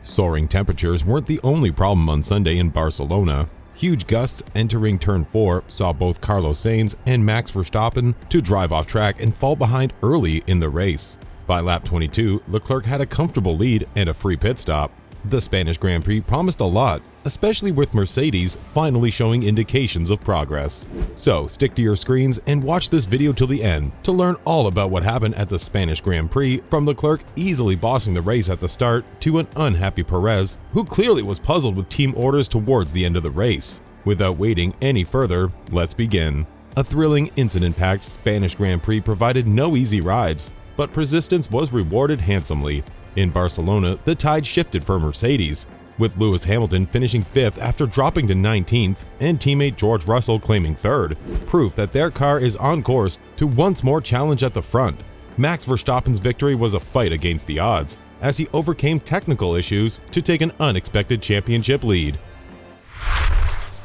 Soaring temperatures weren't the only problem on Sunday in Barcelona. Huge gusts entering Turn 4 saw both Carlos Sainz and Max Verstappen to drive off track and fall behind early in the race. By lap 22, Leclerc had a comfortable lead and a free pit stop. The Spanish Grand Prix promised a lot, especially with Mercedes finally showing indications of progress. So stick to your screens and watch this video till the end to learn all about what happened at the Spanish Grand Prix, from Leclerc easily bossing the race at the start to an unhappy Perez who clearly was puzzled with team orders towards the end of the race. Without waiting any further, let's begin. A thrilling, incident-packed Spanish Grand Prix provided no easy rides, but persistence was rewarded handsomely. In Barcelona, the tide shifted for Mercedes, with Lewis Hamilton finishing 5th after dropping to 19th and teammate George Russell claiming 3rd, proof that their car is on course to once more challenge at the front. Max Verstappen's victory was a fight against the odds, as he overcame technical issues to take an unexpected championship lead.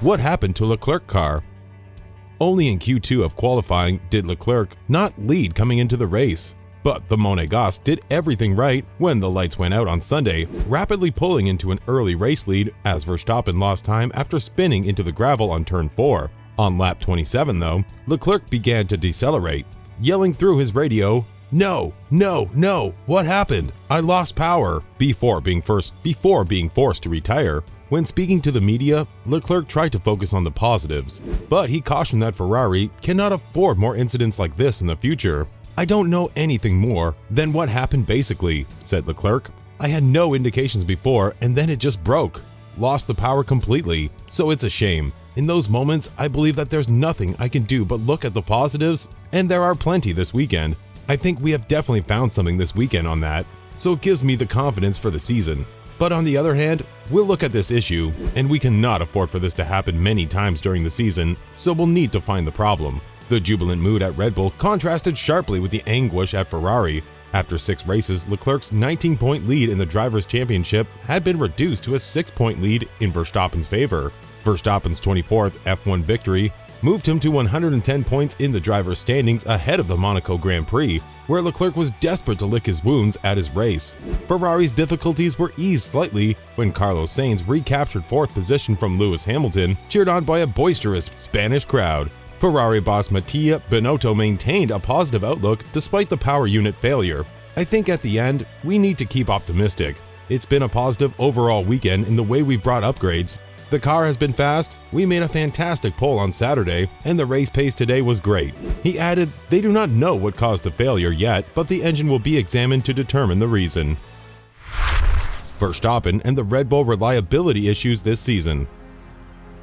What happened to Leclerc's car? Only in Q2 of qualifying did Leclerc not lead coming into the race. But the Monegasque did everything right when the lights went out on Sunday, rapidly pulling into an early race lead as Verstappen lost time after spinning into the gravel on Turn 4. On lap 27 though, Leclerc began to decelerate, yelling through his radio, "No, no, no, what happened? I lost power," before being forced to retire. When speaking to the media, Leclerc tried to focus on the positives, but he cautioned that Ferrari cannot afford more incidents like this in the future. "I don't know anything more than what happened basically," said Leclerc. "I had no indications before and then it just broke. Lost the power completely, so it's a shame. In those moments, I believe that there's nothing I can do but look at the positives, and there are plenty this weekend. I think we have definitely found something this weekend on that, so it gives me the confidence for the season. But on the other hand, we'll look at this issue, and we cannot afford for this to happen many times during the season, so we'll need to find the problem." The jubilant mood at Red Bull contrasted sharply with the anguish at Ferrari. After 6 races, Leclerc's 19-point lead in the Drivers' Championship had been reduced to a 6-point lead in Verstappen's favor. Verstappen's 24th F1 victory moved him to 110 points in the drivers' standings ahead of the Monaco Grand Prix, where Leclerc was desperate to lick his wounds at his race. Ferrari's difficulties were eased slightly when Carlos Sainz recaptured 4th position from Lewis Hamilton, cheered on by a boisterous Spanish crowd. Ferrari boss Mattia Binotto maintained a positive outlook despite the power unit failure. "I think at the end, we need to keep optimistic. It's been a positive overall weekend in the way we've brought upgrades. The car has been fast, we made a fantastic pole on Saturday, and the race pace today was great." He added, "They do not know what caused the failure yet, but the engine will be examined to determine the reason." Verstappen and the Red Bull reliability issues this season.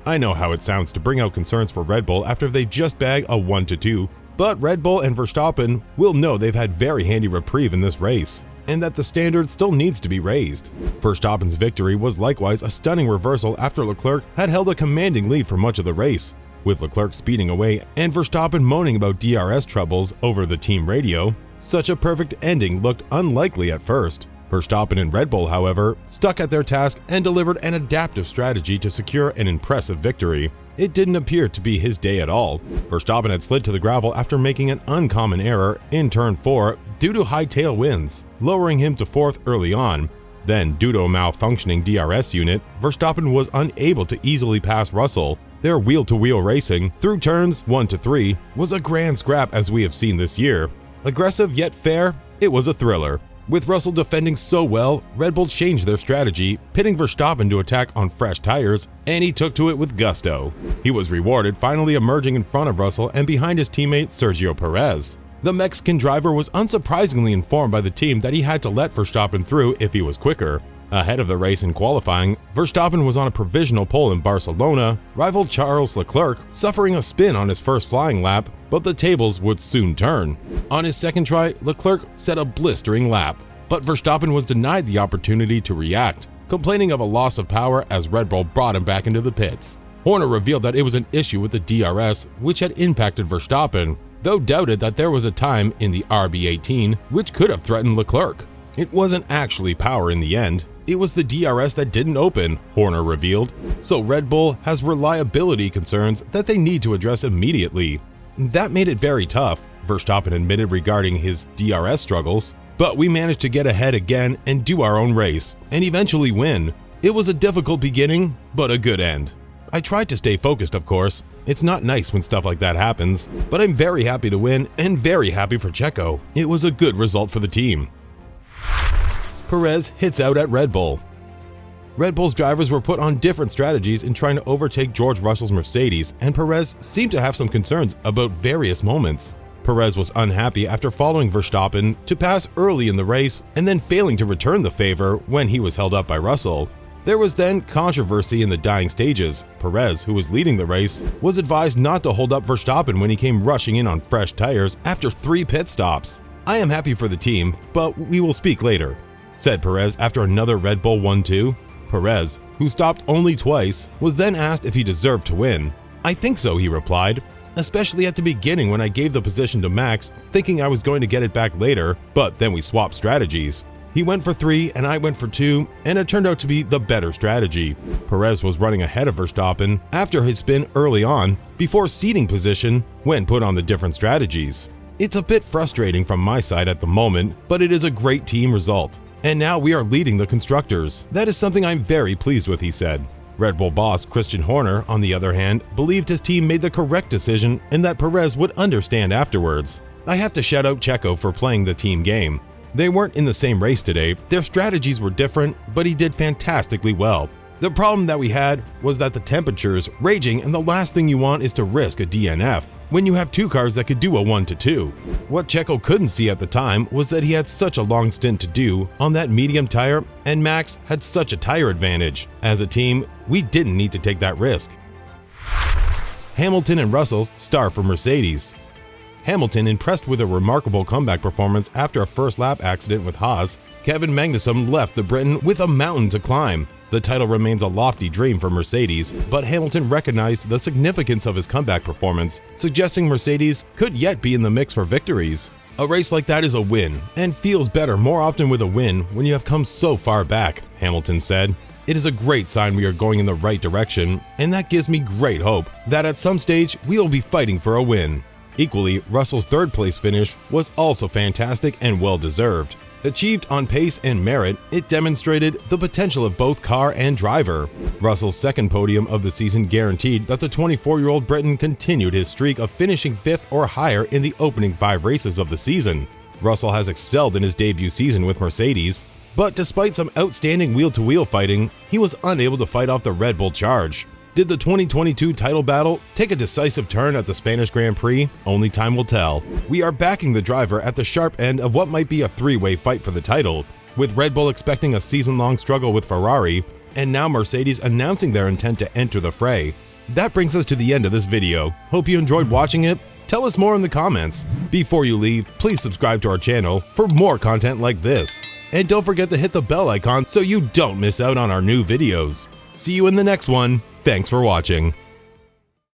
I know how it sounds to bring out concerns for Red Bull after they just bagged a 1-2, but Red Bull and Verstappen will know they've had very handy reprieve in this race, and that the standard still needs to be raised. Verstappen's victory was likewise a stunning reversal after Leclerc had held a commanding lead for much of the race. With Leclerc speeding away and Verstappen moaning about DRS troubles over the team radio, such a perfect ending looked unlikely at first. Verstappen and Red Bull, however, stuck at their task and delivered an adaptive strategy to secure an impressive victory. It didn't appear to be his day at all. Verstappen had slid to the gravel after making an uncommon error in Turn 4 due to high tailwinds, lowering him to 4th early on. Then, due to a malfunctioning DRS unit, Verstappen was unable to easily pass Russell. Their wheel-to-wheel racing through turns 1 to 3 was a grand scrap as we have seen this year. Aggressive yet fair, it was a thriller. With Russell defending so well, Red Bull changed their strategy, pitting Verstappen to attack on fresh tires, and he took to it with gusto. He was rewarded, finally emerging in front of Russell and behind his teammate Sergio Perez. The Mexican driver was unsurprisingly informed by the team that he had to let Verstappen through if he was quicker. Ahead of the race in qualifying, Verstappen was on a provisional pole in Barcelona, rival Charles Leclerc suffering a spin on his first flying lap, but the tables would soon turn. On his second try, Leclerc set a blistering lap, but Verstappen was denied the opportunity to react, complaining of a loss of power as Red Bull brought him back into the pits. Horner revealed that it was an issue with the DRS which had impacted Verstappen, though doubted that there was a time in the RB18 which could have threatened Leclerc. It wasn't actually power in the end. It was the DRS that didn't open, Horner revealed, so Red Bull has reliability concerns that they need to address immediately. That made it very tough, Verstappen admitted regarding his DRS struggles. but we managed to get ahead again and do our own race, and eventually win. It was a difficult beginning, but a good end. I tried to stay focused, of course. It's not nice when stuff like that happens, but I'm very happy to win and very happy for Checo. It was a good result for the team. Perez hits out at Red Bull. Red Bull's drivers were put on different strategies in trying to overtake George Russell's Mercedes, and Perez seemed to have some concerns about various moments. Perez was unhappy after following Verstappen to pass early in the race and then failing to return the favor when he was held up by Russell. There was then controversy in the dying stages. Perez, who was leading the race, was advised not to hold up Verstappen when he came rushing in on fresh tires after 3 pit stops. "I am happy for the team, but we will speak later," said Perez after another Red Bull 1-2. Perez, who stopped only twice, was then asked if he deserved to win. "I think so," he replied, "especially at the beginning when I gave the position to Max thinking I was going to get it back later, but then we swapped strategies. He went for 3 and I went for 2, and it turned out to be the better strategy." Perez was running ahead of Verstappen after his spin early on before ceding position when put on the different strategies. "It's a bit frustrating from my side at the moment, but it is a great team result. And now we are leading the constructors. That is something I'm very pleased with," he said. Red Bull boss Christian Horner, on the other hand, believed his team made the correct decision and that Perez would understand afterwards. "I have to shout out Checo for playing the team game. They weren't in the same race today, their strategies were different, but he did fantastically well. The problem that we had was that the temperature's raging and the last thing you want is to risk a DNF when you have 2 cars that could do a 1-2. What Checo couldn't see at the time was that he had such a long stint to do on that medium tire and Max had such a tire advantage. As a team, we didn't need to take that risk." Hamilton and Russell star for Mercedes. Hamilton impressed with a remarkable comeback performance after a first lap accident with Haas. Kevin Magnussen left the Briton with a mountain to climb. The title remains a lofty dream for Mercedes, but Hamilton recognized the significance of his comeback performance, suggesting Mercedes could yet be in the mix for victories. "A race like that is a win, and feels better more often with a win when you have come so far back," Hamilton said. "It is a great sign we are going in the right direction, and that gives me great hope that at some stage we will be fighting for a win." Equally, Russell's 3rd place finish was also fantastic and well-deserved. Achieved on pace and merit, it demonstrated the potential of both car and driver. Russell's 2nd podium of the season guaranteed that the 24-year-old Briton continued his streak of finishing 5th or higher in the opening 5 races of the season. Russell has excelled in his debut season with Mercedes, but despite some outstanding wheel-to-wheel fighting, he was unable to fight off the Red Bull charge. Did the 2022 title battle take a decisive turn at the Spanish Grand Prix? Only time will tell. We are backing the driver at the sharp end of what might be a 3-way fight for the title, with Red Bull expecting a season-long struggle with Ferrari, and now Mercedes announcing their intent to enter the fray. That brings us to the end of this video. Hope you enjoyed watching it. Tell us more in the comments. Before you leave, please subscribe to our channel for more content like this. And don't forget to hit the bell icon so you don't miss out on our new videos. See you in the next one. Thanks for watching.